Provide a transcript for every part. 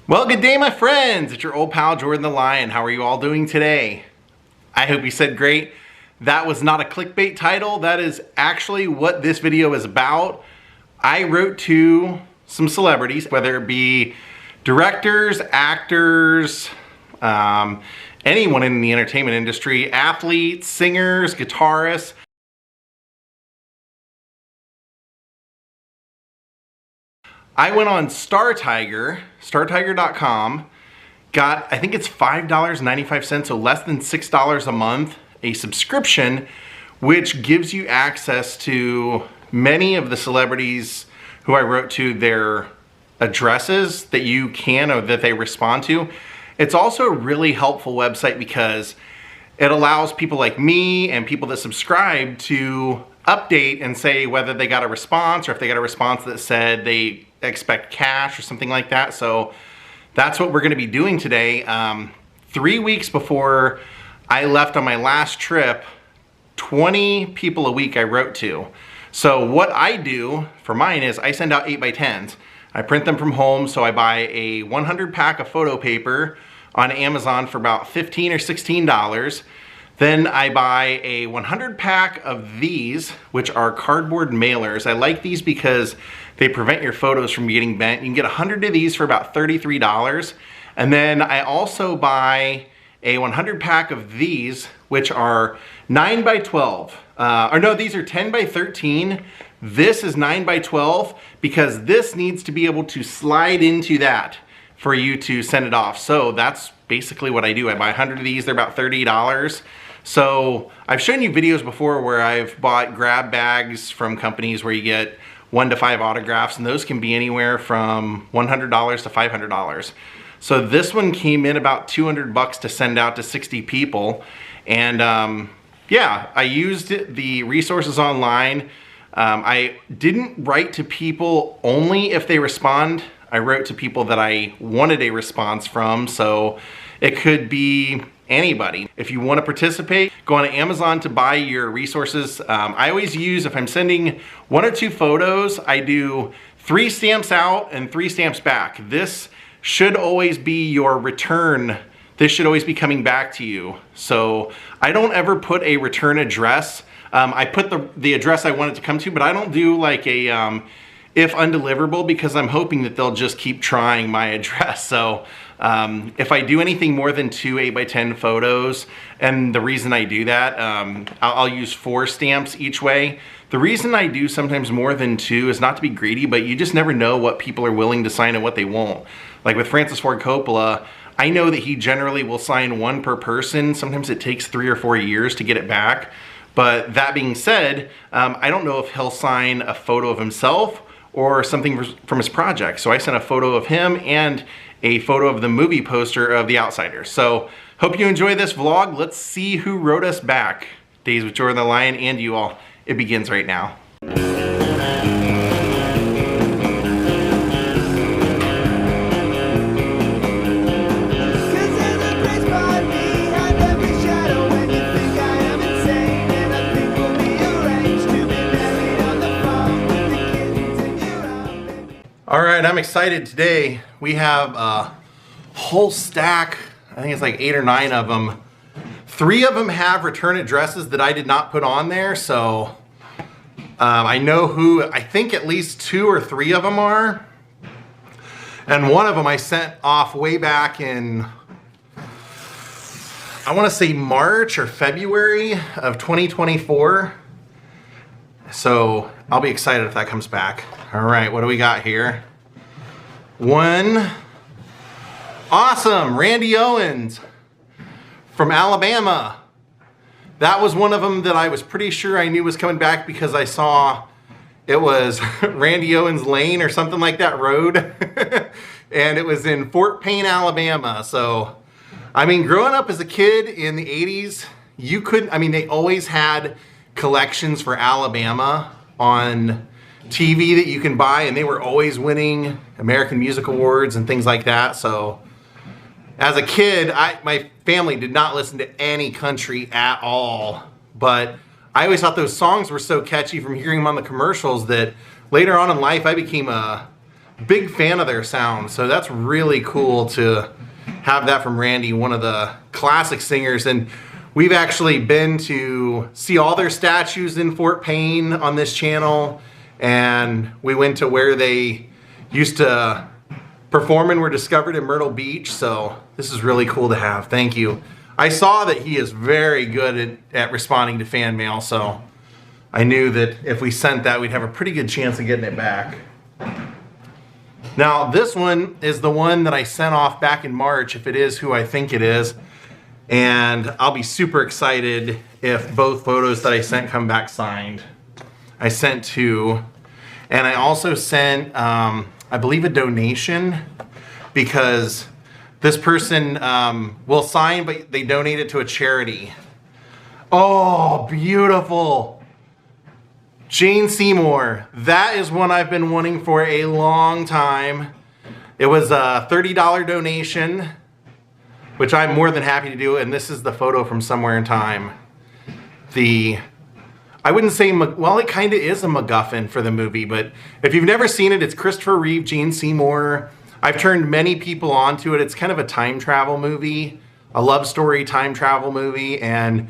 Well, good day, my friends. It's your old pal, Jordan the Lion. How are you all doing today? I hope you said great. That was not a clickbait title. That is actually what this video is about. I wrote to some celebrities, whether it be directors, actors, anyone in the entertainment industry, athletes, singers, guitarists. I went on startiger.com, got, I think it's $5.95, so less than $6 a month, a subscription, which gives you access to many of the celebrities who I wrote to, their addresses that you can or that they respond to. It's also a really helpful website because it allows people like me and people that subscribe to update and say whether they got a response or if they got a response that said they expect cash or something like that. So that's what we're going to be doing today. 3 weeks before I left on my last trip, 20 people a week I wrote to. So what I do for mine is I send out 8x10s. I print them from home, so I buy a 100 pack of photo paper on Amazon for about $15 or $16. Then I buy a 100 pack of these, which are cardboard mailers. I like these because they prevent your photos from getting bent. You can get 100 of these for about $33. And then I also buy a 100 pack of these, which are 9x12. Or no, these are 10x13. This is 9x12 because this needs to be able to slide into that for you to send it off. So that's basically what I do. I buy 100 of these, they're about $30. So I've shown you videos before where I've bought grab bags from companies where you get 1 to 5 autographs, and those can be anywhere from $100 to $500. So this one came in about $200 to send out to 60 people. And yeah, I used the resources online. I didn't write to people only if they respond. I wrote to people that I wanted a response from, so it could be anybody. If you want to participate, go on Amazon to buy your resources. I always use, if I'm sending 1 or 2 photos, I do 3 stamps out and 3 stamps back. This should always be your return. This should always be coming back to you. So I don't ever put a return address. I put the address I want it to come to, but I don't do like a if undeliverable, because I'm hoping that they'll just keep trying my address. So if I do anything more than 2 8x10 photos, and the reason I do that, I'll use 4 stamps each way. The reason I do sometimes more than 2 is not to be greedy, but you just never know what people are willing to sign and what they won't. Like with Francis Ford Coppola, I know that he generally will sign 1 per person. Sometimes it takes 3 or 4 years to get it back. But that being said, I don't know if he'll sign a photo of himself or something from his project. So I sent a photo of him and a photo of the movie poster of The Outsiders. So hope you enjoy this vlog. Let's see who wrote us back. Daze with Jordan the Lion and you all. It begins right now. All right, I'm excited today. We have a whole stack, I think it's like 8 or 9 of them. 3 of them have return addresses that I did not put on there, so I know who, I think at least 2 or 3 of them are. And one of them I sent off way back in, I want to say March or February of 2024. So I'll be excited if that comes back. All right, what do we got here? 1, awesome, Randy Owens from Alabama. That was one of them that I was pretty sure I knew was coming back because I saw it was Randy Owens Lane or something like that road. And it was in Fort Payne, Alabama. So, I mean, growing up as a kid in the 80s, you couldn't, I mean, they always had collections for Alabama on TV that you can buy, and they were always winning American Music Awards and things like that. So as a kid, my family did not listen to any country at all, but I always thought those songs were so catchy from hearing them on the commercials that later on in life I became a Big fan of their sound, so that's really cool to have that from Randy, one of the classic singers. And we've actually been to see all their statues in Fort Payne on this channel, and we went to where they used to perform and were discovered in Myrtle Beach, so this is really cool to have. Thank you. I saw that he is very good at responding to fan mail, so I knew that if we sent that, we'd have a pretty good chance of getting it back. Now, this one is the one that I sent off back in March, if it is who I think it is. And I'll be super excited if both photos that I sent come back signed. I sent 2. And I also sent, I believe, a donation, because this person will sign, but they donate it to a charity. Oh, beautiful. Jane Seymour, that is one I've been wanting for a long time. It was a $30 donation, which I'm more than happy to do, and this is the photo from Somewhere in Time. I wouldn't say, well, it kind of is a MacGuffin for the movie, but if you've never seen it, it's Christopher Reeve, Jane Seymour. I've turned many people onto it. It's kind of a time travel movie, a love story time travel movie, and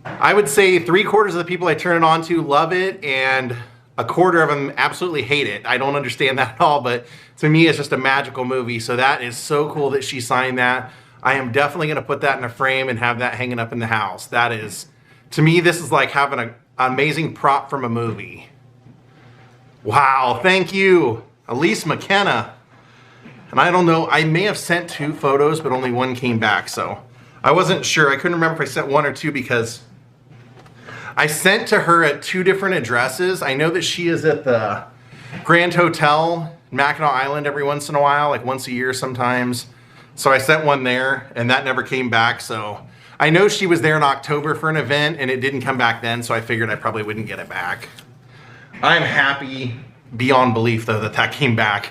I would say 3/4 of the people I turn it on to love it, and 1/4 of them absolutely hate it. I don't understand that at all, but to me, it's just a magical movie. So that is so cool that she signed that. I am definitely going to put that in a frame and have that hanging up in the house. That is, to me, this is like having an amazing prop from a movie. Wow, thank you, Elise McKenna. And I don't know, I may have sent 2 photos, but only 1 came back, so I wasn't sure. I couldn't remember if I sent 1 or 2 because I sent to her at 2 different addresses. I know that she is at the Grand Hotel, Mackinac Island, every once in a while, like once a year sometimes. So I sent 1 there, and that never came back. So I know she was there in October for an event, and it didn't come back then, so I figured I probably wouldn't get it back. I'm happy beyond belief, though, that that came back.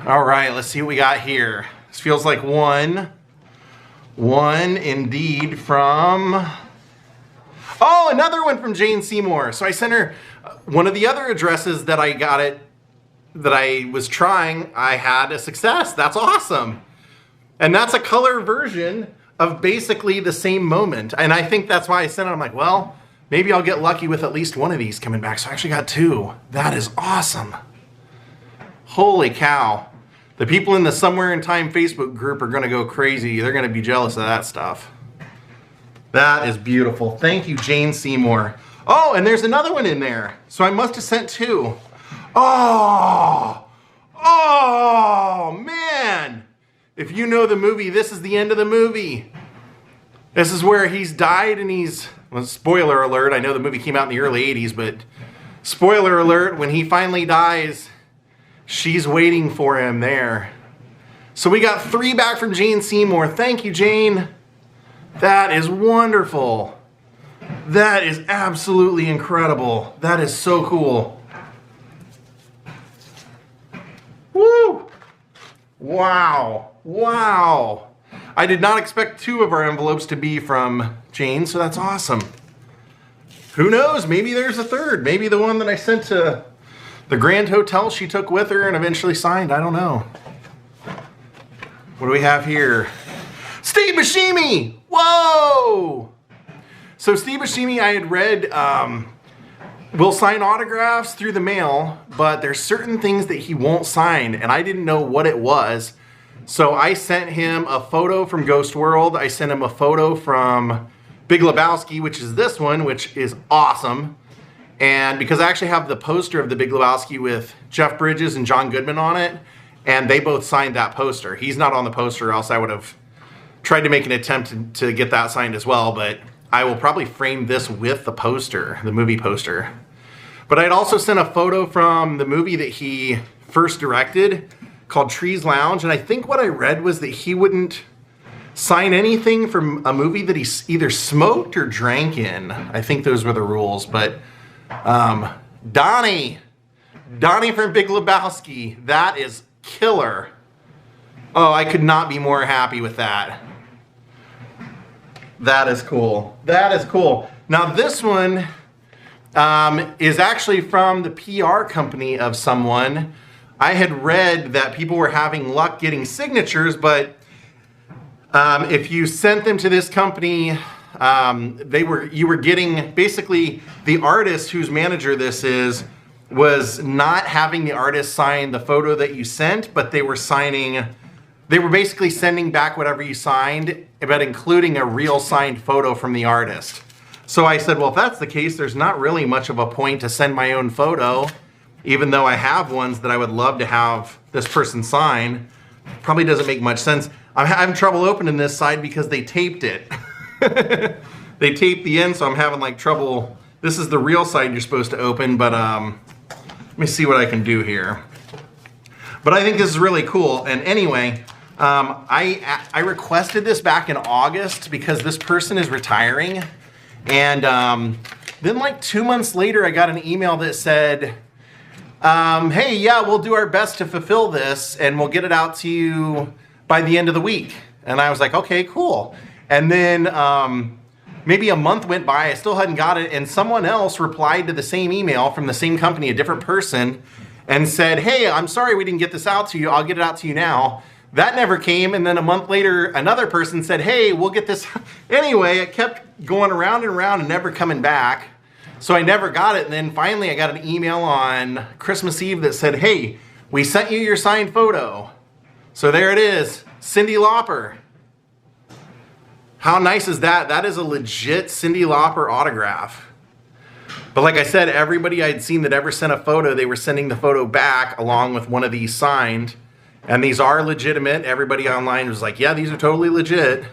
All right, let's see what we got here. This feels like one indeed from... Oh, another one from Jane Seymour. So I sent her one of the other addresses that I got it, that I was trying. I had a success. That's awesome. And that's a color version of basically the same moment. And I think that's why I sent it. I'm like, well, maybe I'll get lucky with at least one of these coming back. So I actually got 2. That is awesome. Holy cow. The people in the Somewhere in Time Facebook group are going to go crazy. They're going to be jealous of that stuff. That is beautiful. Thank you, Jane Seymour. Oh, and there's another one in there. So I must have sent 2. Oh, man. If you know the movie, this is the end of the movie. This is where he's died and he's, well, spoiler alert, I know the movie came out in the early 80s, but spoiler alert, when he finally dies, she's waiting for him there. So we got 3 back from Jane Seymour. Thank you, Jane. That is wonderful. That is absolutely incredible. That is so cool. Woo! Wow. Wow. I did not expect 2 of our envelopes to be from Jane, so that's awesome. Who knows? Maybe there's a 3rd. Maybe the one that I sent to the Grand Hotel she took with her and eventually signed. I don't know. What do we have here? Steve Buscemi! Whoa! So Steve Buscemi, I had read, will sign autographs through the mail, but there's certain things that he won't sign, and I didn't know what it was. So I sent him a photo from Ghost World. I sent him a photo from Big Lebowski, which is this one, which is awesome. And because I actually have the poster of the Big Lebowski with Jeff Bridges and John Goodman on it, and they both signed that poster. He's not on the poster, or else I would have tried to make an attempt to get that signed as well, but I will probably frame this with the poster, the movie poster. But I'd also sent a photo from the movie that he first directed called Trees Lounge, and I think what I read was that he wouldn't sign anything from a movie that he either smoked or drank in. I think those were the rules, but Donnie from Big Lebowski, that is killer. Oh, I could not be more happy with that. That is cool. That is cool. Now this one is actually from the PR company of someone. I had read that people were having luck getting signatures, but if you sent them to this company, you were getting, basically the artist whose manager this is was not having the artist sign the photo that you sent, but they were basically sending back whatever you signed, but including a real signed photo from the artist. So I said, well, if that's the case, there's not really much of a point to send my own photo, even though I have ones that I would love to have this person sign. Probably doesn't make much sense. I'm having trouble opening this side because they taped it. They taped the end, so I'm having like trouble. This is the real side you're supposed to open, but let me see what I can do here. But I think this is really cool. And anyway, I requested this back in August because this person is retiring. And then like 2 months later, I got an email that said, hey, yeah, we'll do our best to fulfill this and we'll get it out to you by the end of the week. And I was like, okay, cool. And then maybe a month went by, I still hadn't got it, and someone else replied to the same email from the same company, a different person, and said, hey, I'm sorry we didn't get this out to you, I'll get it out to you now. That never came, and then a month later, another person said, hey, we'll get this. Anyway, it kept going around and around and never coming back. So I never got it, and then finally I got an email on Christmas Eve that said, hey, we sent you your signed photo. So there it is, Cyndi Lauper. How nice is that? That is a legit Cyndi Lauper autograph. But like I said, everybody I'd seen that ever sent a photo, they were sending the photo back along with one of these signed. And these are legitimate. Everybody online was like, yeah, these are totally legit.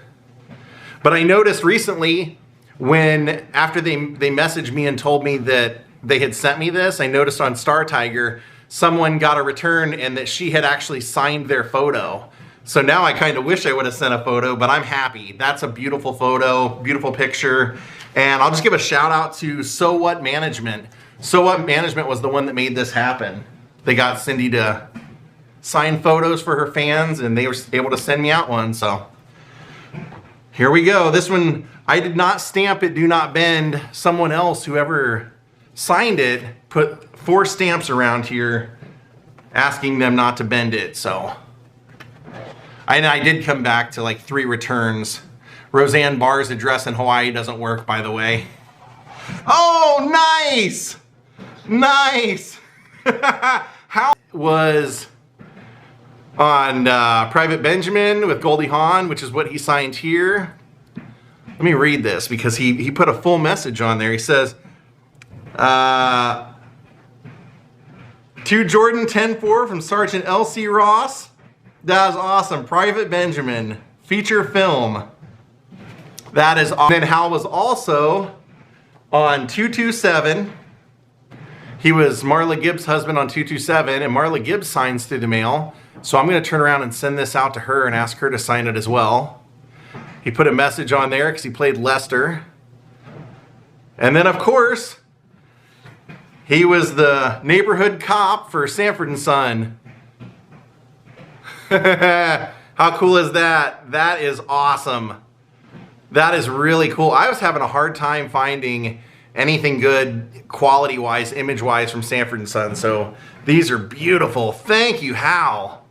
But I noticed recently when, after they messaged me and told me that they had sent me this, I noticed on Star Tiger, someone got a return and that she had actually signed their photo. So now I kind of wish I would have sent a photo, but I'm happy. That's a beautiful photo, beautiful picture. And I'll just give a shout out to So What Management. So What Management was the one that made this happen. They got Cyndi to sign photos for her fans and they were able to send me out one, so. Here we go. This one, I did not stamp it, do not bend. Someone else, whoever signed it, put 4 stamps around here asking them not to bend it, so. And I did come back to like 3 returns. Roseanne Barr's address in Hawaii doesn't work, by the way. Oh, nice! Nice! How was on Private Benjamin with Goldie Hawn, which is what he signed here. Let me read this because he put a full message on there. He says, to Jordan 10-4 from Sergeant L.C. Ross. That is awesome. Private Benjamin, feature film. That is awesome. And then Hal was also on 227. He was Marla Gibbs' husband on 227, and Marla Gibbs signs through the mail. So I'm going to turn around and send this out to her and ask her to sign it as well. He put a message on there because he played Lester. And then, of course, he was the neighborhood cop for Sanford & Son. How cool is that? That is awesome. That is really cool. I was having a hard time finding anything good quality-wise, image-wise from Sanford & Son. So these are beautiful. Thank you, Hal.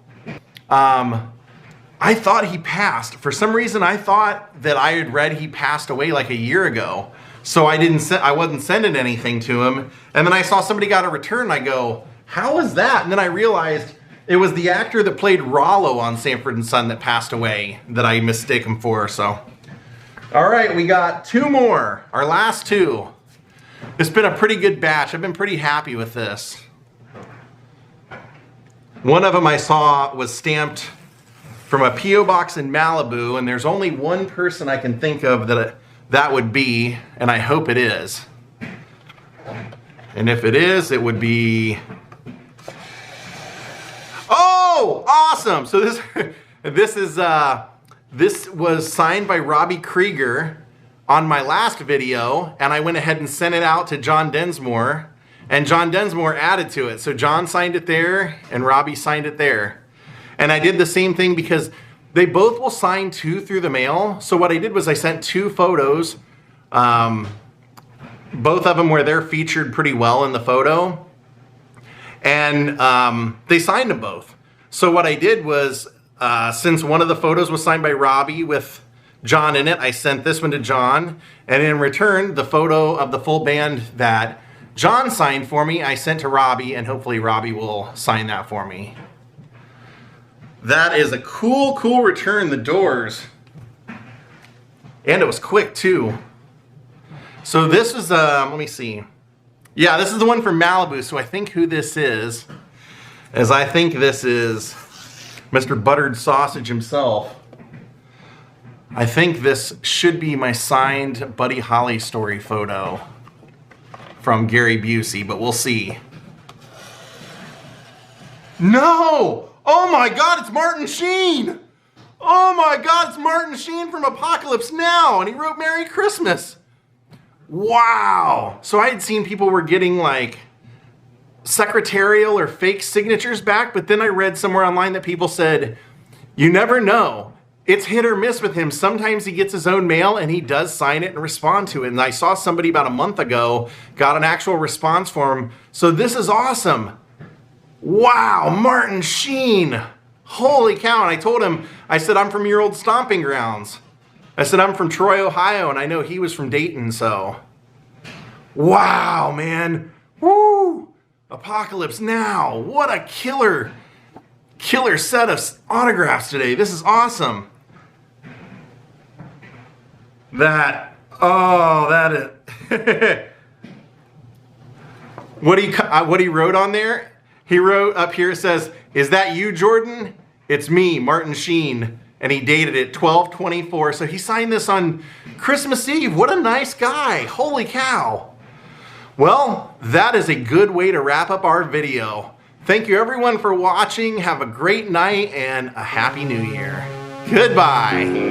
I thought he passed. For some reason, I thought that I had read he passed away like a year ago. So I wasn't sending anything to him. And then I saw somebody got a return. And I go, how is that? And then I realized it was the actor that played Rollo on Sanford & Son that passed away that I mistake him for. So, all right, we got 2 more. Our last 2. It's been a pretty good batch. I've been pretty happy with this. One of them I saw was stamped from a P.O. box in Malibu, and there's only one person I can think of that would be, and I hope it is. And if it is, it would be... Oh, awesome! So this was signed by Robbie Krieger on my last video, and I went ahead and sent it out to John Densmore, and John Densmore added to it. So John signed it there, and Robbie signed it there. And I did the same thing because they both will sign 2 through the mail. So what I did was I sent 2 photos, both of them where they're featured pretty well in the photo. And they signed them both. So what I did was, since one of the photos was signed by Robbie with John in it, I sent this one to John. And in return, the photo of the full band that John signed for me, I sent to Robbie, and hopefully Robbie will sign that for me. That is a cool, cool return, the Doors. And it was quick too. So this was, let me see. Yeah, this is the one from Malibu, so I think who this is I think this is Mr. Buttered Sausage himself. I think this should be my signed Buddy Holly story photo from Gary Busey, but we'll see. No! Oh my God, it's Martin Sheen! Oh my God, it's Martin Sheen from Apocalypse Now, and he wrote Merry Christmas. Wow! So I had seen people were getting like secretarial or fake signatures back, but then I read somewhere online that people said, you never know. It's hit or miss with him. Sometimes he gets his own mail and he does sign it and respond to it. And I saw somebody about a month ago got an actual response for him. So this is awesome. Wow, Martin Sheen. Holy cow. And I told him, I said, I'm from your old stomping grounds. I said, I'm from Troy, Ohio, and I know he was from Dayton, so. Wow, man. Woo! Apocalypse Now. What a killer set of autographs today. This is awesome. That is. What he wrote on there? He wrote up here, it says, is that you, Jordan? It's me, Martin Sheen. And he dated it 12/24. So he signed this on Christmas Eve. What a nice guy. Holy cow. Well, that is a good way to wrap up our video. Thank you everyone for watching. Have a great night and a happy new year. Goodbye.